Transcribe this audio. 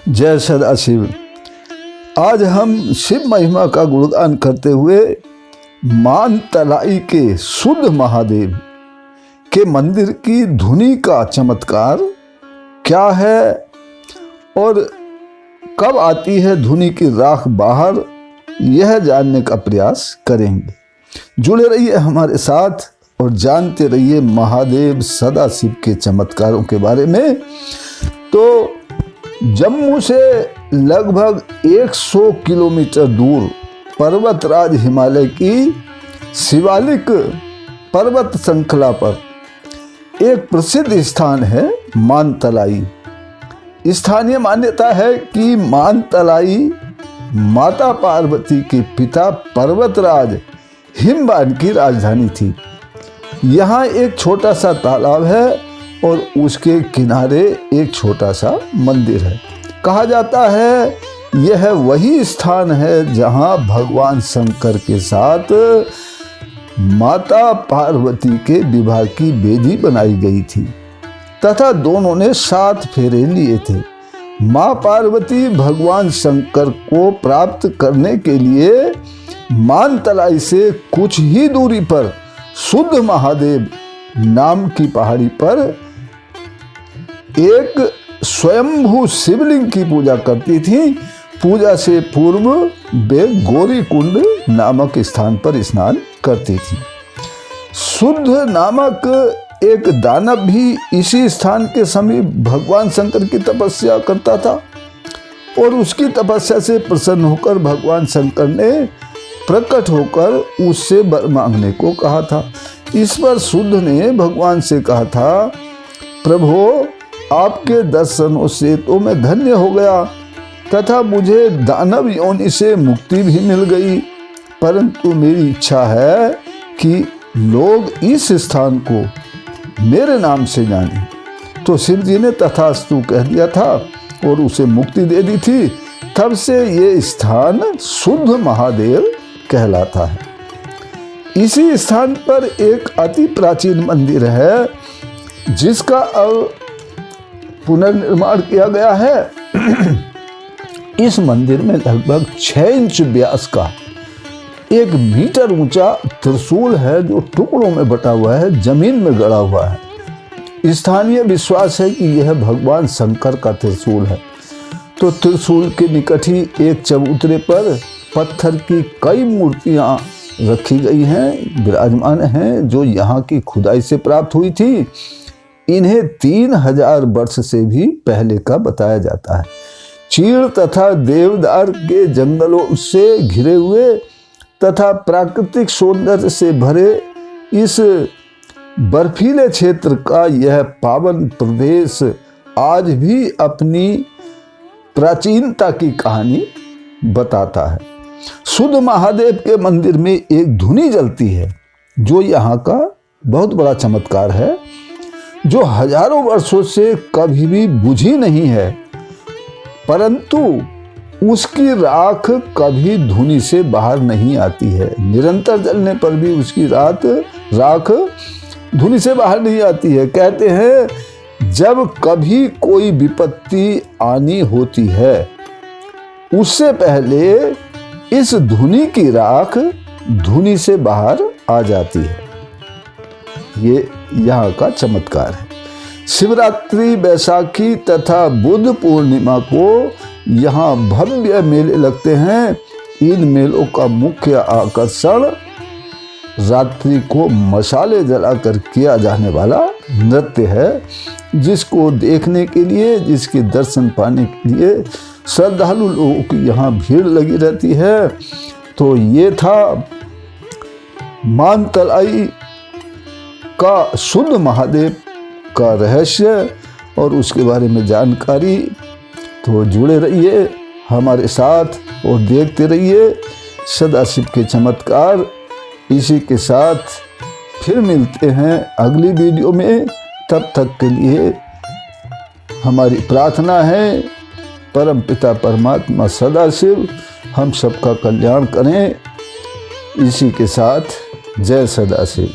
जय सदाशिव। आज हम शिव महिमा का गुणगान करते हुए मानतलाई के शुद्ध महादेव के मंदिर की धुनी का चमत्कार क्या है और कब आती है धुनी की राख बाहर, यह जानने का प्रयास करेंगे। जुड़े रहिए हमारे साथ और जानते रहिए महादेव सदाशिव के चमत्कारों के बारे में। तो जम्मू से लगभग 100 किलोमीटर दूर पर्वतराज हिमालय की शिवालिक पर्वत श्रृंखला पर एक प्रसिद्ध स्थान है मानतलाई। स्थानीय मान्यता है कि मानतलाई माता पार्वती के पिता पर्वतराज हिमवान की राजधानी थी। यहाँ एक छोटा सा तालाब है और उसके किनारे एक छोटा सा मंदिर है। कहा जाता है यह वही स्थान है जहाँ भगवान शंकर के साथ माता पार्वती के विवाह की वेदी बनाई गई थी तथा दोनों ने 7 फेरे लिए थे। माँ पार्वती भगवान शंकर को प्राप्त करने के लिए मानतलाई से कुछ ही दूरी पर शुद्ध महादेव नाम की पहाड़ी पर एक स्वयंभू शिवलिंग की पूजा करती थी। पूजा से पूर्व वे गौरी कुंड नामक स्थान पर स्नान करती थी। शुद्ध नामक एक दानव भी इसी स्थान के समीप भगवान शंकर की तपस्या करता था और उसकी तपस्या से प्रसन्न होकर भगवान शंकर ने प्रकट होकर उससे वर मांगने को कहा था। इस पर शुद्ध ने भगवान से कहा था, प्रभु आपके दर्शनों से तो मैं धन्य हो गया तथा मुझे दानव योनि से मुक्ति भी मिल गई, परंतु मेरी इच्छा है कि लोग इस स्थान को मेरे नाम से जाने। तो शिव जी ने तथास्तु कह दिया था और उसे मुक्ति दे दी थी। तब से ये स्थान शुद्ध महादेव कहलाता है। इसी स्थान पर एक अति प्राचीन मंदिर है जिसका अब पुनर्निर्माण किया गया है। इस मंदिर में लगभग 6 इंच व्यास का 1 मीटर ऊंचा त्रिशूल है जो टुकड़ों में बटा हुआ है, जमीन में गड़ा हुआ है। स्थानीय विश्वास है कि यह भगवान शंकर का त्रिशूल है। तो त्रिशूल के निकट ही एक चबूतरे पर पत्थर की कई मूर्तियां रखी गई हैं, विराजमान हैं, जो यहाँ की खुदाई से प्राप्त हुई थी। इन्हें 3000 वर्ष से भी पहले का बताया जाता है। चीड़ तथा देवदार के जंगलों से घिरे हुए तथा प्राकृतिक सौंदर्य से भरे इस बर्फीले क्षेत्र का यह पावन प्रदेश आज भी अपनी प्राचीनता की कहानी बताता है। शुद्ध महादेव के मंदिर में एक धुनी जलती है जो यहाँ का बहुत बड़ा चमत्कार है, जो हजारों वर्षों से कभी भी बुझी नहीं है, परंतु उसकी राख कभी धुनी से बाहर नहीं आती है। निरंतर जलने पर भी उसकी राख धुनी से बाहर नहीं आती है। कहते हैं जब कभी कोई विपत्ति आनी होती है उससे पहले इस धुनी की राख धुनी से बाहर आ जाती है। ये यहाँ का चमत्कार है। शिवरात्रि, बैसाखी तथा बुद्ध पूर्णिमा को यहाँ भव्य मेले लगते हैं। इन मेलों का मुख्य आकर्षण रात्रि को मशाले जलाकर किया जाने वाला नृत्य है, जिसको देखने के लिए, जिसके दर्शन पाने के लिए श्रद्धालु लोगों की यहाँ भीड़ लगी रहती है। तो ये था मानतलाई का शुद्ध महादेव का रहस्य और उसके बारे में जानकारी। तो जुड़े रहिए हमारे साथ और देखते रहिए सदाशिव के चमत्कार। इसी के साथ फिर मिलते हैं अगली वीडियो में। तब तक के लिए हमारी प्रार्थना है परम पिता परमात्मा सदाशिव हम सबका कल्याण करें। इसी के साथ जय सदाशिव।